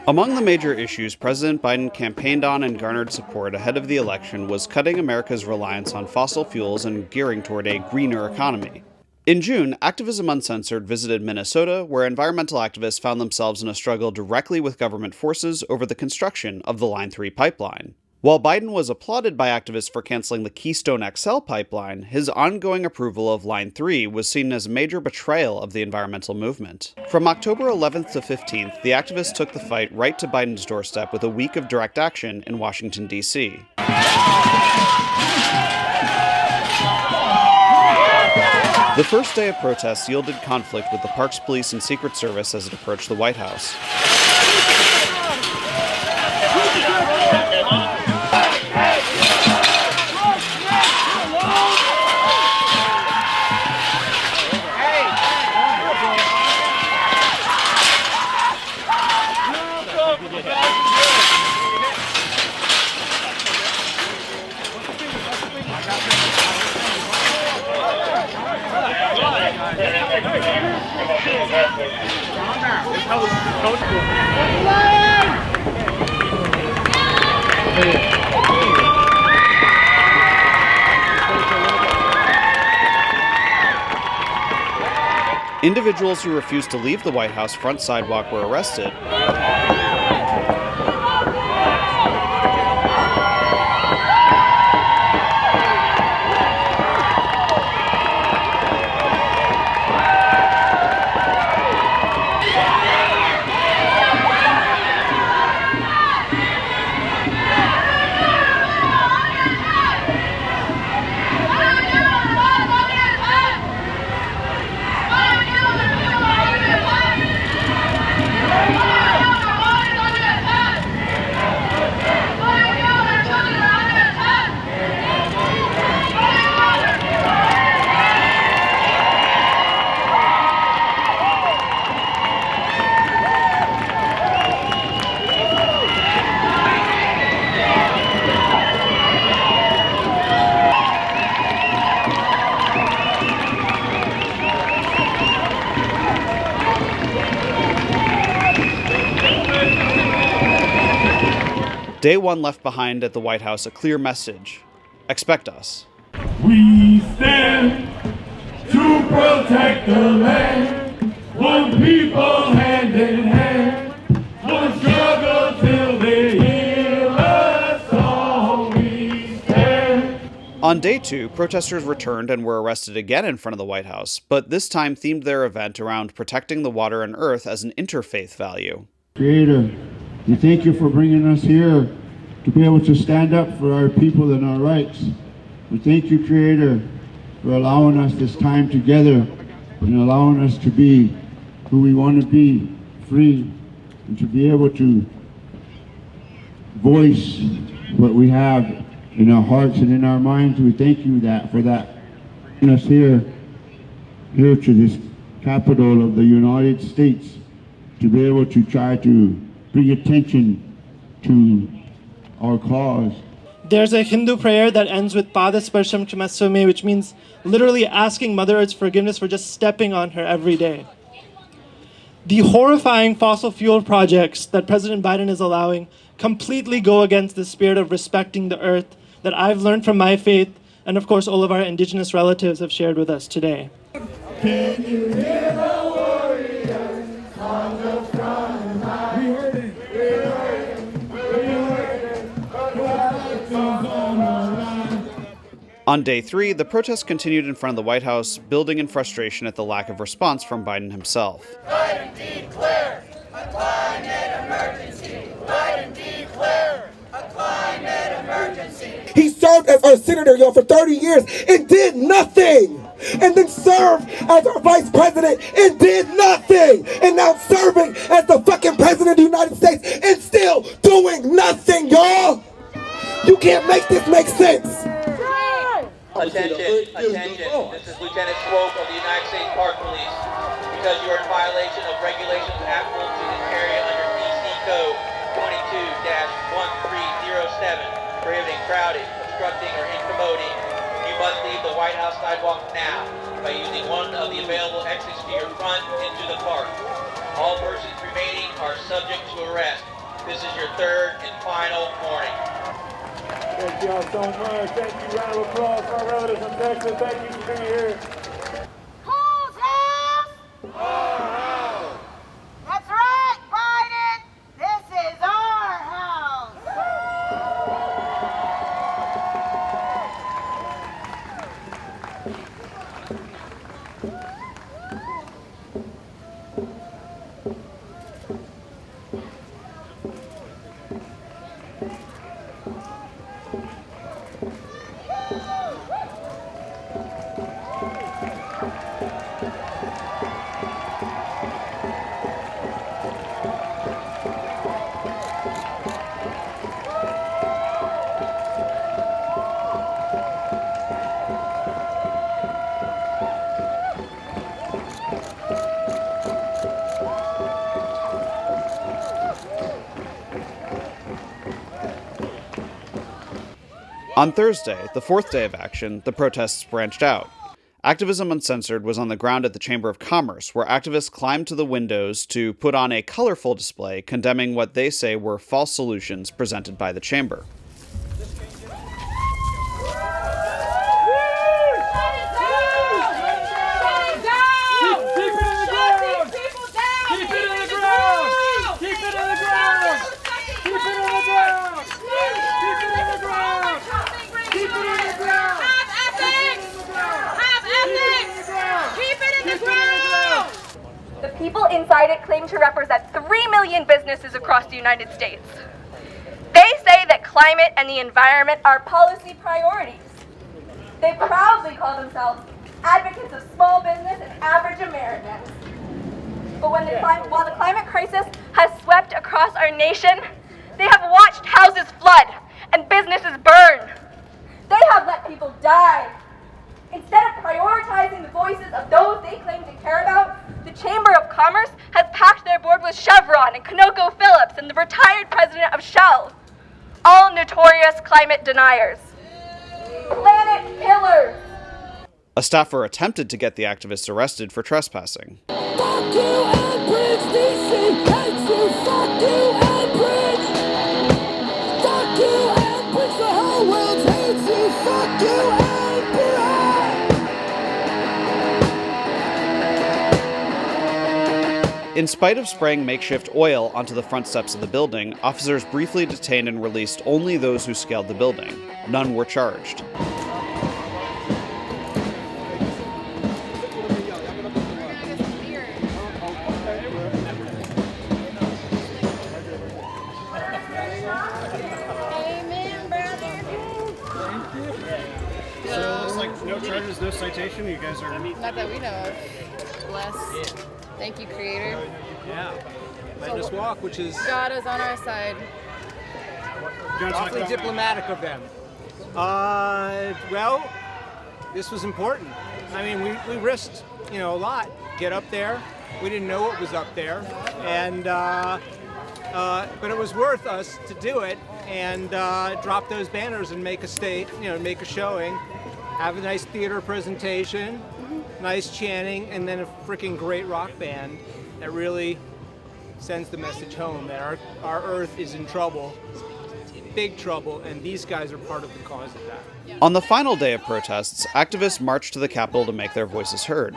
Among the major issues President Biden campaigned on and garnered support ahead of the election was cutting America's reliance on fossil fuels and gearing toward a greener economy. In June, Activism Uncensored visited Minnesota, where environmental activists found themselves in a struggle directly with government forces over the construction of the Line 3 pipeline. While Biden was applauded by activists for canceling the Keystone XL pipeline, his ongoing approval of Line 3 was seen as a major betrayal of the environmental movement. From October 11th to 15th, the activists took the fight right to Biden's doorstep with a week of direct action in Washington, D.C. The first day of protests yielded conflict with the Parks Police and Secret Service as it approached the White House. Individuals who refused to leave the White House front sidewalk were arrested. Day one left behind at the White House a clear message. Expect us. We stand to protect the land, one people hand in hand, one struggle till they hear us all we stand. On day two, protesters returned and were arrested again in front of the White House, but this time themed their event around protecting the water and earth as an interfaith value. Creator, we thank you for bringing us here to be able to stand up for our people and our rights. We thank you, Creator, for allowing us this time together and allowing us to be who we want to be, free, and to be able to voice what we have in our hearts and in our minds. We thank you for that. Bringing us here to this capital of the United States to be able to try to bring attention to our cause. There's a Hindu prayer that ends with Padasparsham Kshamastame, which means literally asking Mother Earth's forgiveness for just stepping on her every day. The horrifying fossil fuel projects that President Biden is allowing completely go against the spirit of respecting the earth that I've learned from my faith, and of course all of our indigenous relatives have shared with us today. Can you hear the warriors on the front line? We heard it. On day three, the protests continued in front of the White House, building in frustration at the lack of response from Biden himself. Biden declare a climate emergency. Biden declare a climate emergency. He served as our senator, for 30 years and did nothing. And then served as our vice president and did nothing. And now serving as the fucking president of the United States and still doing nothing, y'all. You can't make this make sense. Attention. This is Lieutenant Swope of the United States Park Police. Because you are in violation of regulations applicable to this area under DC Code 22-1307, prohibiting crowding, obstructing, or incommoding, you must leave White House sidewalk now by using one of the available exits to your front into the park. All persons remaining are subject to arrest. This is your third and final warning. Thank y'all so much. Thank you. Round of applause for our relatives from Texas. Thank you for being here. Whose house? Our house. That's right, Biden. This is our house. On Thursday, the fourth day of action, the protests branched out. Activism Uncensored was on the ground at the Chamber of Commerce, where activists climbed to the windows to put on a colorful display condemning what they say were false solutions presented by the chamber. The people inside it claim to represent 3 million businesses across the United States. They say that climate and the environment are policy priorities. They proudly call themselves advocates of small business and average Americans. But while the climate crisis has swept across our nation, they have watched houses flood and businesses burn. They have let people die. Instead of prioritizing the voices of those they claim to care about, the Chamber of Commerce has packed their board with Chevron and ConocoPhillips and the retired president of Shell, all notorious climate deniers. Planet killers. A staffer attempted to get the activists arrested for trespassing. Fuck you, Elbridge, DC. Hate you. Fuck you, Elbridge. Fuck you, Elbridge. The whole world hates you. Fuck you, Elbridge. In spite of spraying makeshift oil onto the front steps of the building, officers briefly detained and released only those who scaled the building. None were charged. So it looks like no charges, no citation. You guys are... Not that we know of. Bless. Thank you, Creator. Yeah. Madness Walk, which is... God is on our side. awfully diplomatic of them. Well, this was important. I mean, we risked, a lot. Get up there. We didn't know what was up there. And, but it was worth us to do it and drop those banners and make a make a showing, have a nice theater presentation, nice chanting, and then a freaking great rock band that really sends the message home that our Earth is in trouble, big trouble, and these guys are part of the cause of that. On the final day of protests, activists marched to the Capitol to make their voices heard.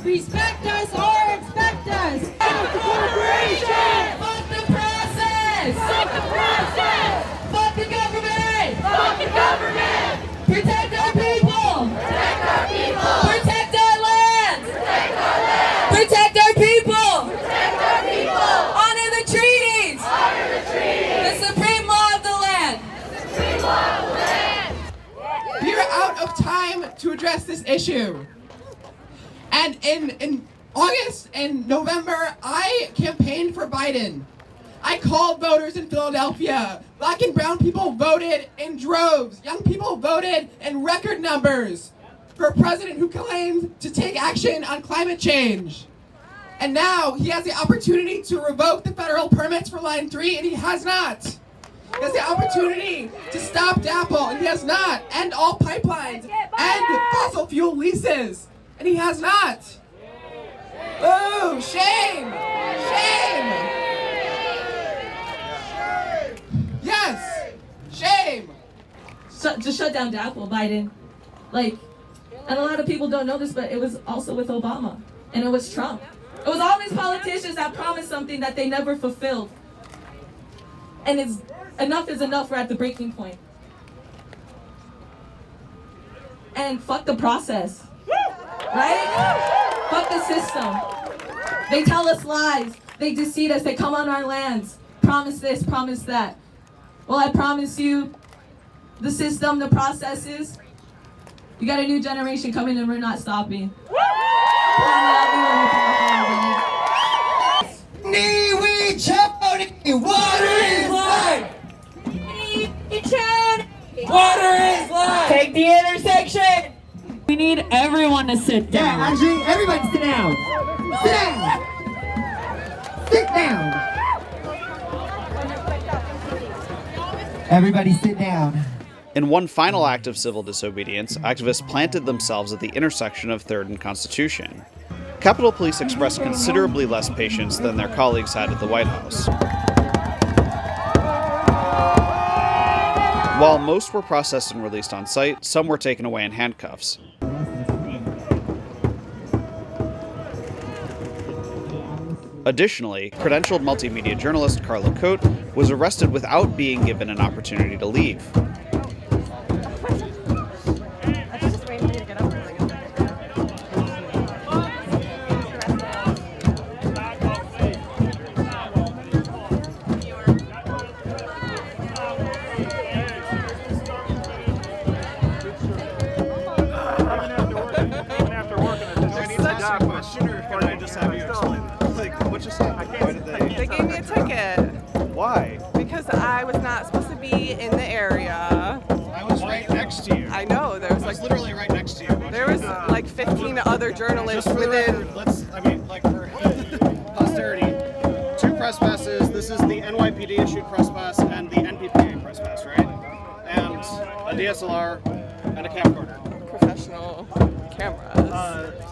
Respect us or expect us. Fuck the corporation. Fuck the process. Fuck the process. Fuck the government. Fuck the government. Protect our people. Protect our people. Protect our land. Protect our land. Protect our people. Protect our people. Honor the treaties. Honor the treaties. The supreme law of the land. The supreme law of the land. We are out of time to address this issue. And in August and November, I campaigned for Biden. I called voters in Philadelphia. Black and brown people voted in droves. Young people voted in record numbers for a president who claims to take action on climate change. And now he has the opportunity to revoke the federal permits for Line 3, and he has not. He has the opportunity to stop DAPL, and he has not. End all pipelines. End fossil fuel leases, and he has not. Ooh, shame! Shame! Yes! Shame! To shut down DAPL, Biden. And a lot of people don't know this, but it was also with Obama. And it was Trump. It was all these politicians that promised something that they never fulfilled. And enough is enough. We're at the breaking point. And fuck the process. Right? Fuck the system. They tell us lies. They deceive us. They come on our lands. Promise this, promise that. Well, I promise you, the system, the processes, you got a new generation coming and we're not stopping. Water is life! Water is life! Take the intersection! We need everyone to sit down. Yeah, actually, everybody sit down! Sit down! Sit down! Everybody sit down. In one final act of civil disobedience, activists planted themselves at the intersection of 3rd and Constitution. Capitol Police expressed considerably less patience than their colleagues had at the White House. While most were processed and released on site, some were taken away in handcuffs. Additionally, credentialed multimedia journalist Carla Cote was arrested without being given an opportunity to leave. They gave me a ticket. Why? Because I was not supposed to be in the area. I was right next to you. I know, there was literally right next to you. there was like 15 other journalists Just for the within. record, for posterity, 2 press passes. This is the NYPD issued press pass and the NPPA press pass, right? And a DSLR and a camcorder. Professional cameras.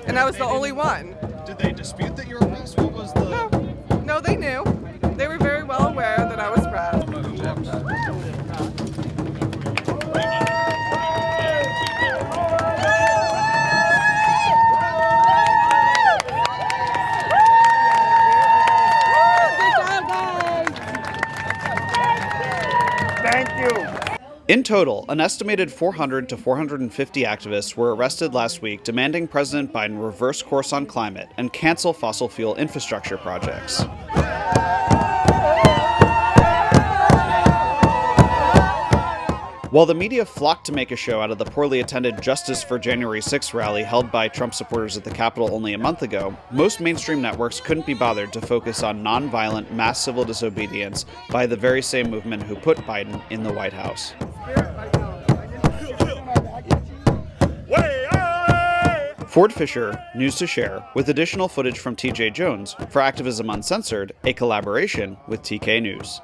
And I was the only one. Did they dispute that you were press? What was the... No, they knew. They were very well aware that I was press. In total, an estimated 400 to 450 activists were arrested last week demanding President Biden reverse course on climate and cancel fossil fuel infrastructure projects. While the media flocked to make a show out of the poorly attended Justice for January 6th rally held by Trump supporters at the Capitol only a month ago, most mainstream networks couldn't be bothered to focus on nonviolent mass civil disobedience by the very same movement who put Biden in the White House. Ford Fisher, News to Share, with additional footage from TJ Jones for Activism Uncensored, a collaboration with TK News.